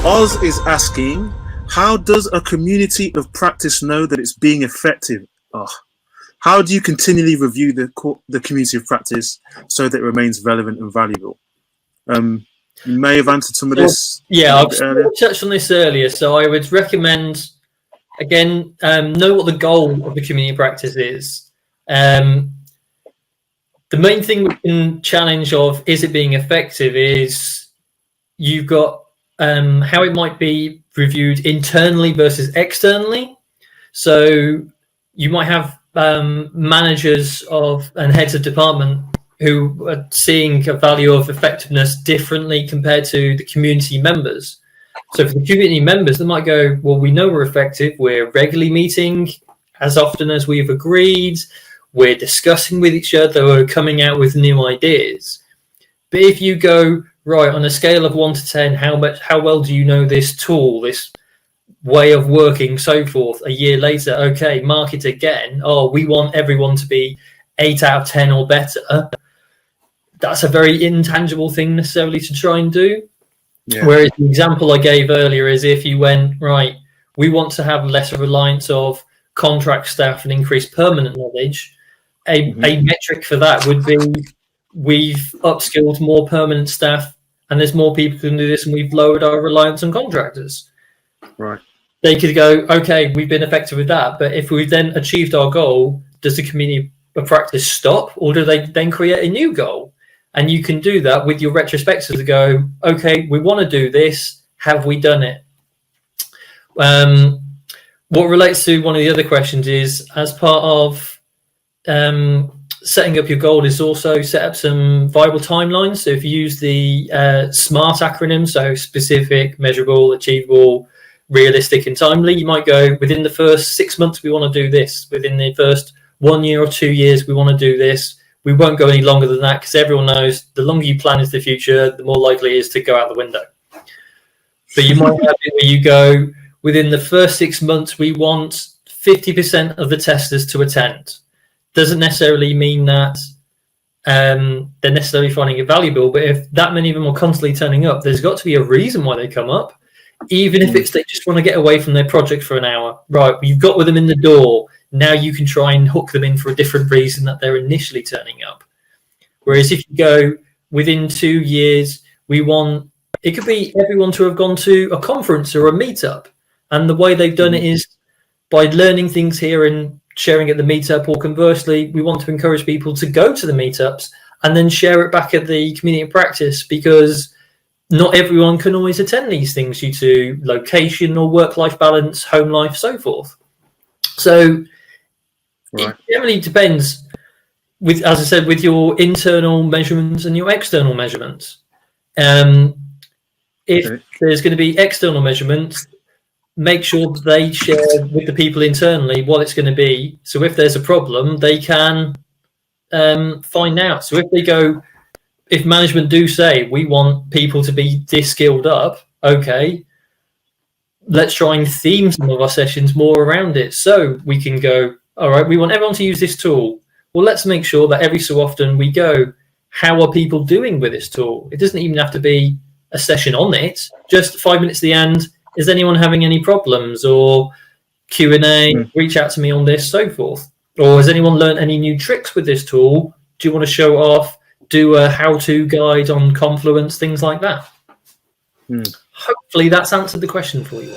Oz is asking, how does a community of practice know that it's being effective? How do you continually review the community of practice so that it remains relevant and valuable? You may have answered some of this. Yeah, I've touched on this earlier. So I would recommend, again, know what the goal of the community practice is. The main thing we can challenge of is it being effective is you've got how it might be reviewed internally versus externally. So you might have managers and heads of department who are seeing a value of effectiveness differently compared to the community members. So for the community members, they might go, well, we know we're effective. We're regularly meeting as often as we've agreed. We're discussing with each other. We're coming out with new ideas. But if you go, right, on a scale of 1 to 10, how well do you know this tool, this way of working, so forth? A year later, okay, mark it again. Oh, we want everyone to be 8 out of 10 or better. That's a very intangible thing necessarily to try and do. Yeah. Whereas the example I gave earlier is if you went, right, we want to have less reliance of contract staff and increase permanent knowledge, a metric for that would be we've upskilled more permanent staff and there's more people who can do this and we've lowered our reliance on contractors. Right. They could go, okay, we've been effective with that, but if we've then achieved our goal, does the community of practice stop or do they then create a new goal? And you can do that with your retrospectives to go, okay, we want to do this. Have we done it? What relates to one of the other questions is, as part of setting up your goal, is also set up some viable timelines. So if you use the SMART acronym, so specific, measurable, achievable, realistic, and timely, you might go, within the first 6 months, we want to do this. Within the first 1 year or 2 years, we want to do this. We won't go any longer than that because everyone knows the longer you plan into the future, the more likely it is to go out the window. But you might have it where you go, within the first 6 months, we want 50% of the testers to attend. Doesn't necessarily mean that they're necessarily finding it valuable, but if that many of them are constantly turning up, there's got to be a reason why they come up, even if it's they just want to get away from their project for an hour. Right, you've got with them in the door. Now you can try and hook them in for a different reason that they're initially turning up. Whereas if you go within 2 years, we want, it could be everyone to have gone to a conference or a meetup. And the way they've done it is by learning things here and sharing at the meetup, or conversely, we want to encourage people to go to the meetups and then share it back at the community practice, because not everyone can always attend these things due to location or work-life balance, home life, so forth. So it generally depends, with, as I said, with your internal measurements and your external measurements. If there's going to be external measurements, make sure that they share with the people internally what it's going to be. So if there's a problem, they can find out. So if they go, if management do say, we want people to be this skilled up, okay, let's try and theme some of our sessions more around it. So we can go, all right, we want everyone to use this tool. Well, let's make sure that every so often we go, how are people doing with this tool? It doesn't even have to be a session on it. Just 5 minutes at the end. Is anyone having any problems? Or Q&A, reach out to me on this, so forth. Or has anyone learned any new tricks with this tool? Do you want to show off? Do a how-to guide on Confluence, things like that. Hopefully that's answered the question for you.